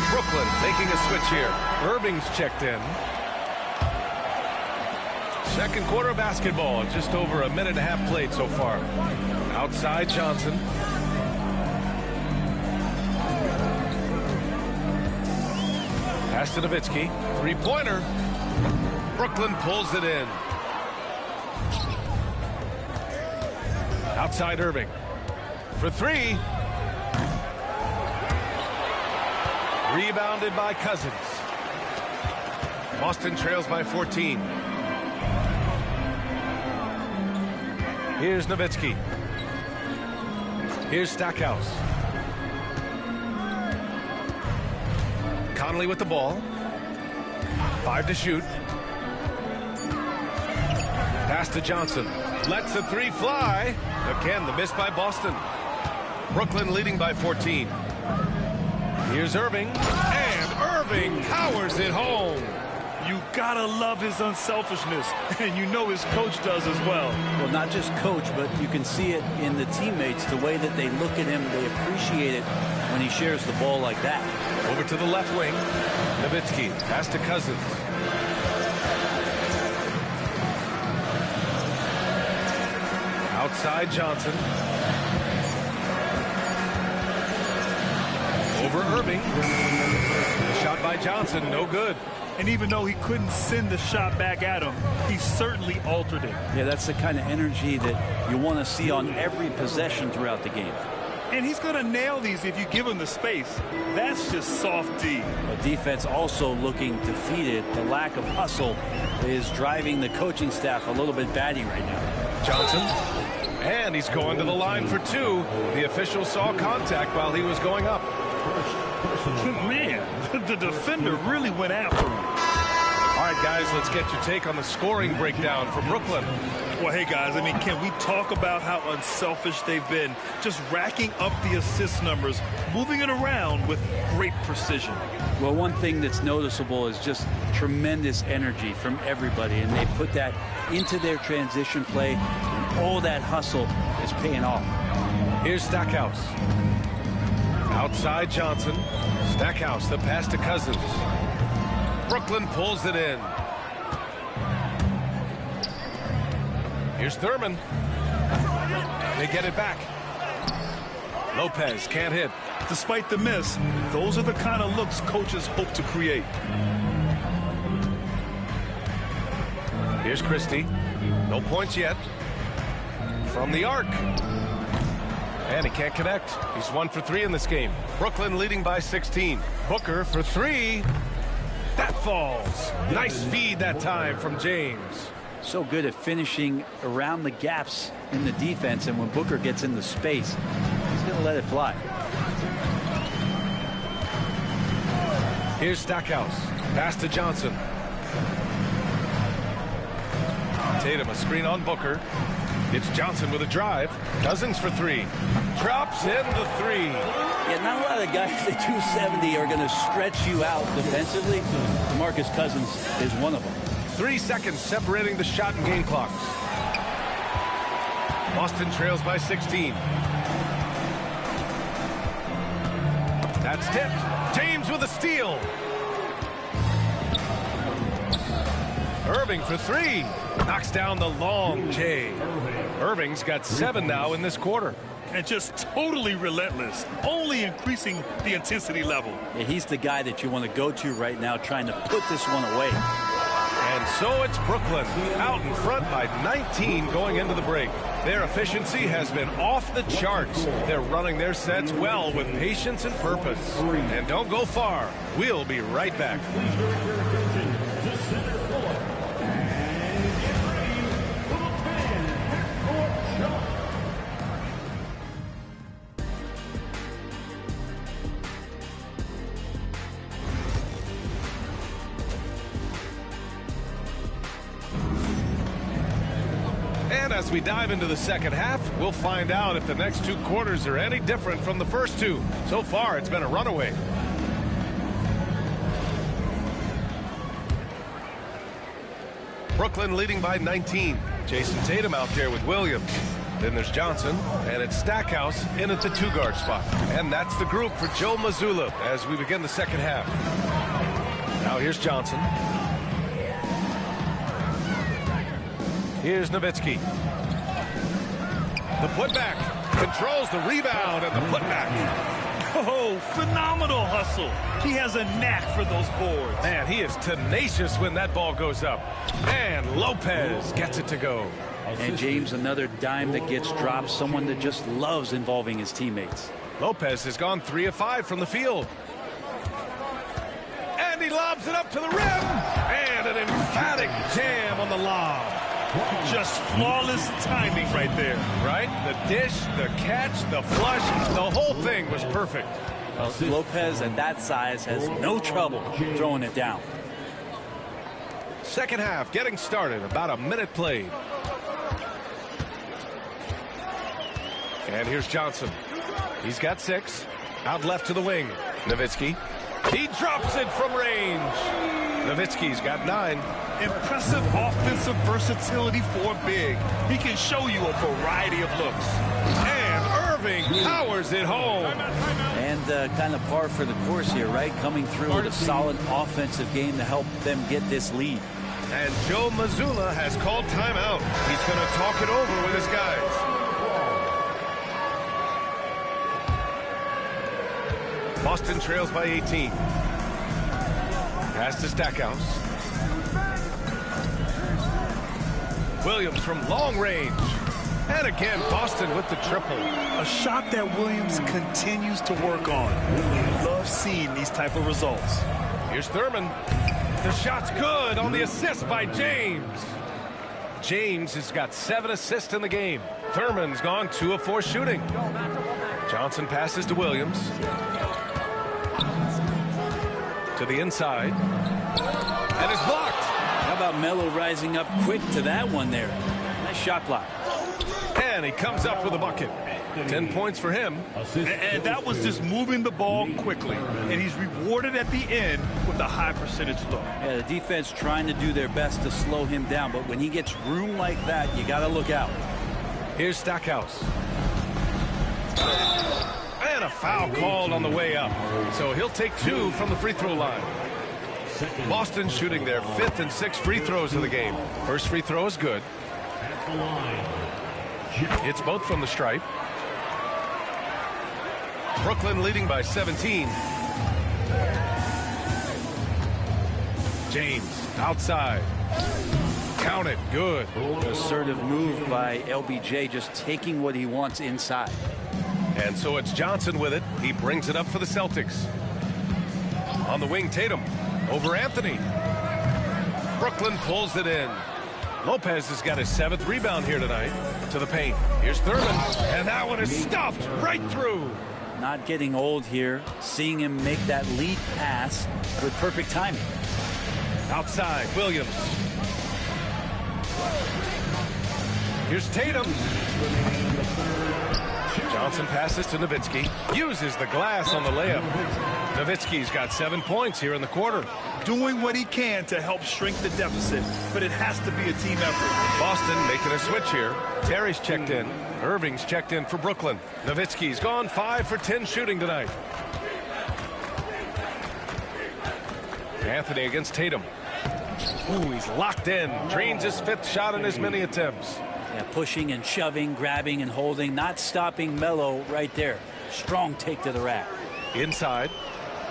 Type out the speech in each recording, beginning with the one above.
Brooklyn making a switch here. Irving's checked in. Second quarter of basketball. Just over a minute and a half played so far. Outside Johnson. Pass to Nowitzki. Three-pointer. Brooklyn pulls it in. Outside Irving. For three. Rebounded by Cousins. Boston trails by 14. Here's Nowitzki. Here's Stackhouse. Conley with the ball. 5 to shoot. Pass to Johnson. Lets the three fly. Again, the miss by Boston. Brooklyn leading by 14. Here's Irving. And Irving powers it home. You gotta love his unselfishness, and you know his coach does as well. Well, not just coach, but you can see it in the teammates, the way that they look at him. They appreciate it when he shares the ball like that. Over to the left wing. Nowitzki. Pass to Cousins. Outside Johnson. Over Irving. Shot by Johnson, no good. And even though he couldn't send the shot back at him, he certainly altered it. Yeah, that's the kind of energy that you want to see on every possession throughout the game. And he's going to nail these if you give him the space. That's just soft D. The defense also looking defeated. The lack of hustle is driving the coaching staff a little bit batty right now. Johnson. And he's going to the line for two. The official saw contact while he was going up. Man, the defender really went after him. All right, guys, let's get your take on the scoring breakdown for Brooklyn. Well, hey, guys, I mean, can we talk about how unselfish they've been? Just racking up the assist numbers, moving it around with great precision. Well, one thing that's noticeable is just tremendous energy from everybody, and they put that into their transition play, and all that hustle is paying off. Here's Stackhouse. Outside Johnson. Stackhouse, the pass to Cousins. Brooklyn pulls it in. Here's Thurman. They get it back. Lopez can't hit. Despite the miss, those are the kind of looks coaches hope to create. Here's Christie. No points yet. From the arc. And he can't connect. He's 1 for 3 in this game. Brooklyn leading by 16. Booker for 3. That falls. Nice feed that time from James. So good at finishing around the gaps in the defense, and when Booker gets into space, he's going to let it fly. Here's Stackhouse. Pass to Johnson. Tatum, a screen on Booker. It's Johnson with a drive. Cousins for 3. Drops in the 3. Yeah, not a lot of guys at 270 are going to stretch you out defensively. DeMarcus Cousins is one of them. 3 seconds separating the shot and game clocks. Boston trails by 16. That's tipped. James with a steal. Irving for 3. Knocks down the long J. Irving's got 7 now in this quarter. And just totally relentless, only increasing the intensity level. Yeah, he's the guy that you want to go to right now, trying to put this one away. And so it's Brooklyn out in front by 19 going into the break. Their efficiency has been off the charts. They're running their sets well with patience and purpose. And don't go far. We'll be right back. And as we dive into the second half, we'll find out if the next 2 quarters are any different from the first 2. So far, it's been a runaway. Brooklyn leading by 19. Jason Tatum out there with Williams. Then there's Johnson, and it's Stackhouse in at the 2-guard spot. And that's the group for Joe Mazzulla as we begin the second half. Now here's Johnson. Here's Nowitzki. The putback. Controls the rebound and the putback. Oh, phenomenal hustle. He has a knack for those boards. Man, he is tenacious when that ball goes up. And Lopez gets it to go. And James, another dime that gets dropped, someone that just loves involving his teammates. Lopez has gone 3 of 5 from the field. And he lobs it up to the rim. And an emphatic jam on the lob. Just flawless timing right there. Right? The dish, the catch, the flush, the whole thing was perfect. Well, Lopez at that size has no trouble throwing it down. Second half getting started. About a minute played. And here's Johnson. He's got 6. Out left to the wing. Nowitzki. He drops it from range. Nowitzki's got 9. Impressive offensive versatility for big. He can show you a variety of looks. And Irving powers it home. And kind of par for the course here, right? Coming through with a solid offensive game to help them get this lead. And Joe Mazzulla has called timeout. He's going to talk it over with his guys. Boston trails by 18. Pass to Stackhouse. Williams from long range. And again, Boston with the triple. A shot that Williams continues to work on. We love seeing these type of results. Here's Thurman. The shot's good on the assist by James. James has got 7 assists in the game. Thurman's gone 2 of 4 shooting. Johnson passes to Williams. To the inside. And it's blocked. How about Melo rising up quick to that one there? Nice shot block. And he comes up with a bucket. 10 points for him. And that was just moving the ball quickly. And he's rewarded at the end with a high percentage look. Yeah, the defense trying to do their best to slow him down. But when he gets room like that, you got to look out. Here's Stackhouse. And a foul called on the way up. So he'll take 2 from the free throw line. Boston shooting their 5th and 6th free throws of the game. First free throw is good. It's both from the stripe. Brooklyn leading by 17. James outside. Count it. Good. Assertive move by LBJ, just taking what he wants inside. And so it's Johnson with it. He brings it up for the Celtics. On the wing, Tatum. Over Anthony. Brooklyn pulls it in. Lopez has got his 7th rebound here tonight. To the paint. Here's Thurman. And that one is stuffed right through. Not getting old here. Seeing him make that lead pass with perfect timing. Outside, Williams. Here's Tatum. Johnson passes to Nowitzki. Uses the glass on the layup. Nowitzki's got 7 points here in the quarter. Doing what he can to help shrink the deficit, but it has to be a team effort. Boston making a switch here. Terry's checked in. Irving's checked in for Brooklyn. Nowitzki's gone 5 for 10 shooting tonight. Anthony against Tatum. Ooh, he's locked in. Drains his 5th shot in as many attempts. Yeah, pushing and shoving, grabbing and holding, not stopping Melo right there. Strong take to the rack. Inside.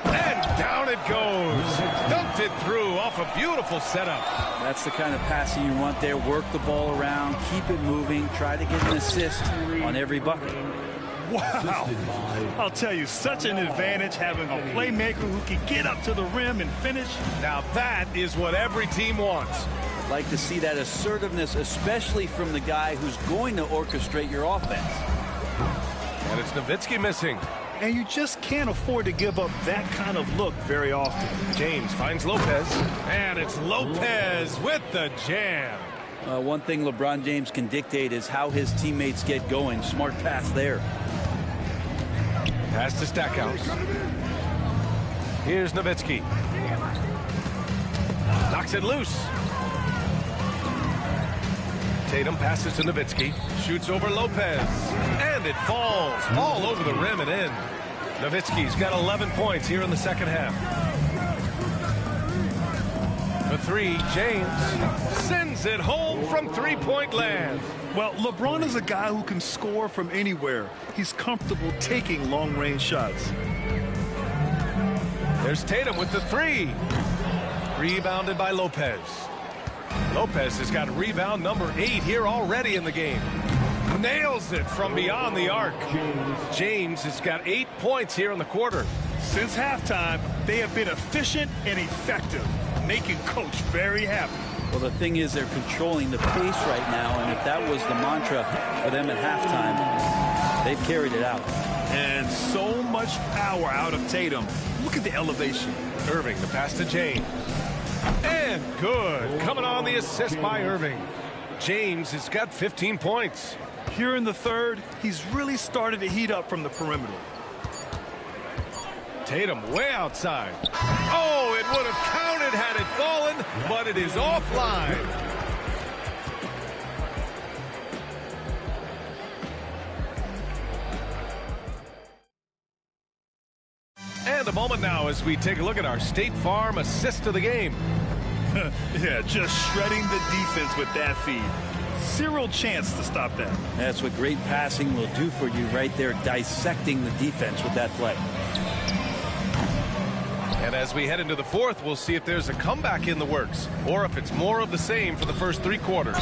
And down it goes. Dunked it through off a beautiful setup. That's the kind of passing you want there. Work the ball around, keep it moving, try to get an assist on every bucket. Wow. I'll tell you, such an advantage having a playmaker who can get up to the rim and finish. Now that is what every team wants. Like to see that assertiveness, especially from the guy who's going to orchestrate your offense. And it's Nowitzki missing. And you just can't afford to give up that kind of look very often. James finds Lopez. And it's Lopez with the jam. One thing LeBron James can dictate is how his teammates get going. Smart pass there. Pass to Stackhouse. Here's Nowitzki. Knocks it loose. Tatum passes to Nowitzki, shoots over Lopez, and it falls all over the rim and in. Nowitzki's got 11 points here in the second half. For three, James sends it home from three-point land. Well, LeBron is a guy who can score from anywhere. He's comfortable taking long-range shots. There's Tatum with the three. Rebounded by Lopez. Lopez has got rebound number 8 here already in the game. Nails it from beyond the arc. James has got 8 points here in the quarter. Since halftime, they have been efficient and effective, making Coach very happy. Well, the thing is they're controlling the pace right now, and if that was the mantra for them at halftime, they've carried it out. And so much power out of Tatum. Look at the elevation. Irving, the pass to James. And good. Coming on the assist by Irving. James has got 15 points. Here in the third, he's really started to heat up from the perimeter. Tatum way outside. Oh, it would have counted had it fallen, but it is offline. And a moment now as we take a look at our State Farm assist of the game. Yeah, just shredding the defense with that feed. Zero chance to stop that. That's what great passing will do for you right there, dissecting the defense with that play. And as we head into the fourth, we'll see if there's a comeback in the works or if it's more of the same for the first 3 quarters.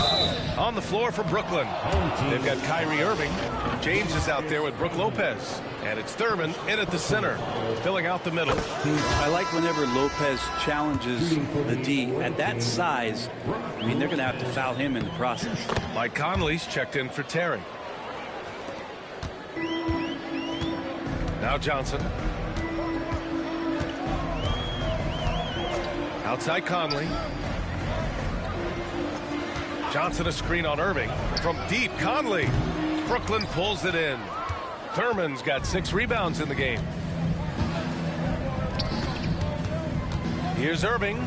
On the floor for Brooklyn, they've got Kyrie Irving. James is out there with Brook Lopez. And it's Thurman in at the center, filling out the middle. I like whenever Lopez challenges the D at that size. I mean, they're going to have to foul him in the process. Mike Conley's checked in for Terry. Now Johnson. Outside Conley. Johnson a screen on Irving. From deep, Conley. Brooklyn pulls it in. Thurman's got 6 rebounds in the game. Here's Irving.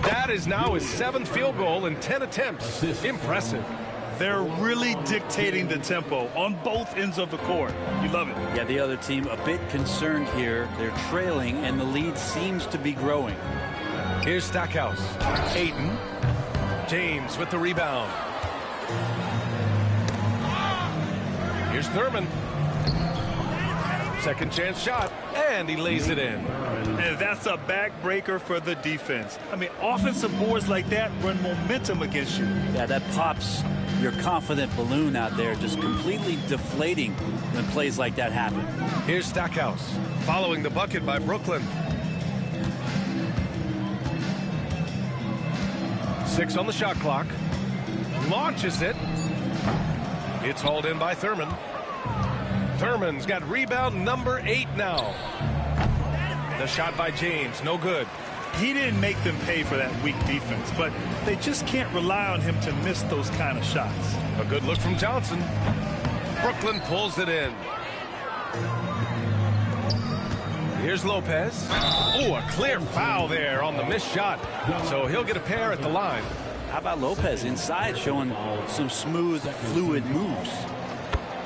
That is now his 7th field goal in 10 attempts. Impressive. They're really dictating the tempo on both ends of the court. You love it. Yeah, the other team a bit concerned here. They're trailing, and the lead seems to be growing. Here's Stackhouse. Ayton. James with the rebound. Here's Thurman. Second chance shot, and he lays it in. And that's a backbreaker for the defense. I mean, offensive boards like that run momentum against you. Yeah, that pops your confident balloon out there, just completely deflating when plays like that happen. Here's Stackhouse, following the bucket by Brooklyn. 6 on the shot clock. Launches it. It's hauled in by Thurman. Thurman's got rebound number 8 now. The shot by James, no good. He didn't make them pay for that weak defense, but they just can't rely on him to miss those kind of shots. A good look from Johnson. Brooklyn pulls it in. Here's Lopez. Oh, a clear foul there on the missed shot. So he'll get a pair at the line. How about Lopez inside showing some smooth, fluid moves?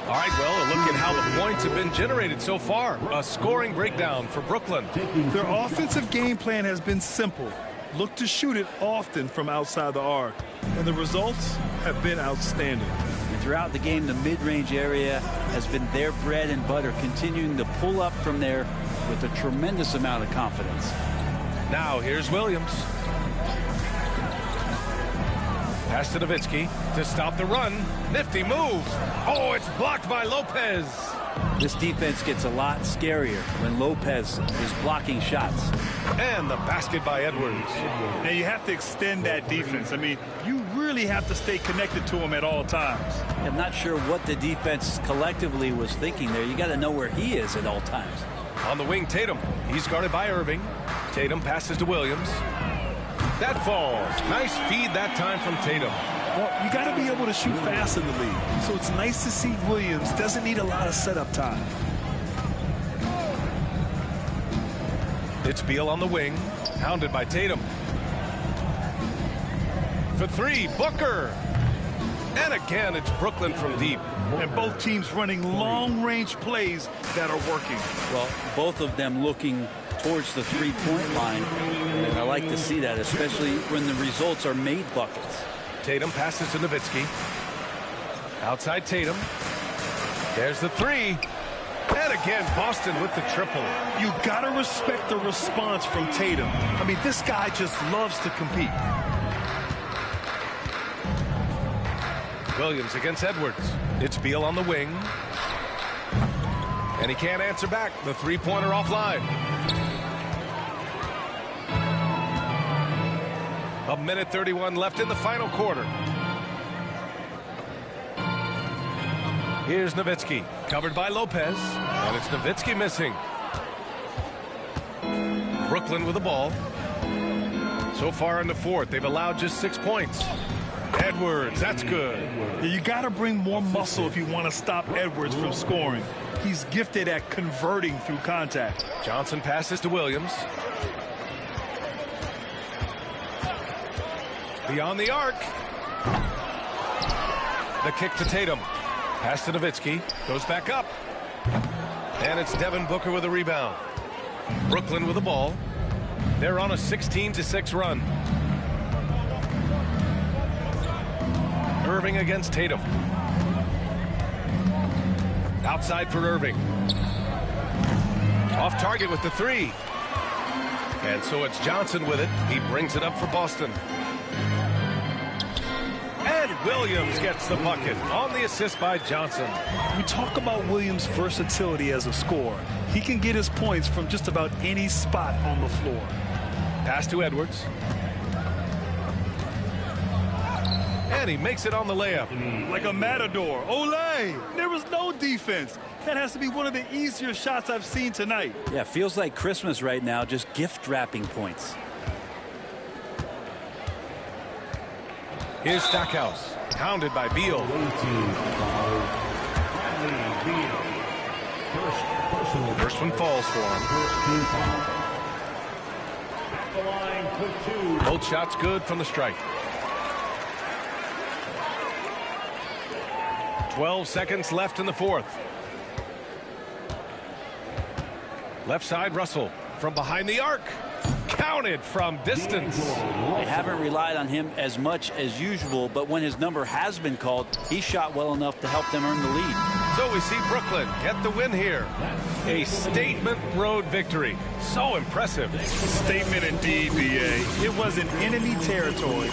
All right, well, a look at how the points have been generated so far. A scoring breakdown for Brooklyn. Their offensive game plan has been simple. Look to shoot it often from outside the arc. And the results have been outstanding. And throughout the game, the mid-range area has been their bread and butter, continuing to pull up from there with a tremendous amount of confidence. Now, here's Williams. Pass to Nowitzki to stop the run. Nifty moves. Oh, it's blocked by Lopez. This defense gets a lot scarier when Lopez is blocking shots. And the basket by Edwards. And you have to extend that defense. I mean, you really have to stay connected to him at all times. I'm not sure what the defense collectively was thinking there. You got to know where he is at all times. On the wing, Tatum. He's guarded by Irving. Tatum passes to Williams. That falls. Nice feed that time from Tatum. Well, you got to be able to shoot fast in the league. So it's nice to see Williams doesn't need a lot of setup time. It's Beal on the wing, hounded by Tatum. For 3, Booker. And again, it's Brooklyn from deep. And both teams running long-range plays that are working. Well, both of them looking towards the three-point line. And I like to see that, especially when the results are made buckets. Tatum passes to Nowitzki. Outside Tatum. There's the three. And again, Boston with the triple. You got to respect the response from Tatum. I mean, this guy just loves to compete. Williams against Edwards. It's Beal on the wing. And he can't answer back. The three-pointer offline. A minute 31 left in the final quarter. Here's Nowitzki, covered by Lopez, and it's Nowitzki missing. Brooklyn with the ball. So far in the fourth, they've allowed just 6 points. Edwards, that's good. You got to bring more muscle if you want to stop Edwards from scoring. He's gifted at converting through contact. Johnson passes to Williams. Beyond the arc. The kick to Tatum. Pass to Nowitzki. Goes back up. And it's Devin Booker with a rebound. Brooklyn with the ball. They're on a 16-6 run. Irving against Tatum. Outside for Irving. Off target with the three. And so it's Johnson with it. He brings it up for Boston. And Williams gets the bucket on the assist by Johnson. We talk about Williams' versatility as a scorer. He can get his points from just about any spot on the floor. Pass to Edwards. And he makes it on the layup. Like a matador. Olay! There was no defense. That has to be one of the easier shots I've seen tonight. Yeah, feels like Christmas right now, just gift wrapping points. Here's Stackhouse, pounded by Beal. First one falls for him. Both shots good from the strike. 12 seconds left in the fourth. Left side, Russell from behind the arc. Counted from distance. They haven't relied on him as much as usual, but when his number has been called, he shot well enough to help them earn the lead. So we see Brooklyn get the win here. A statement road victory. So impressive. Statement indeed, B.A. It was in enemy territory.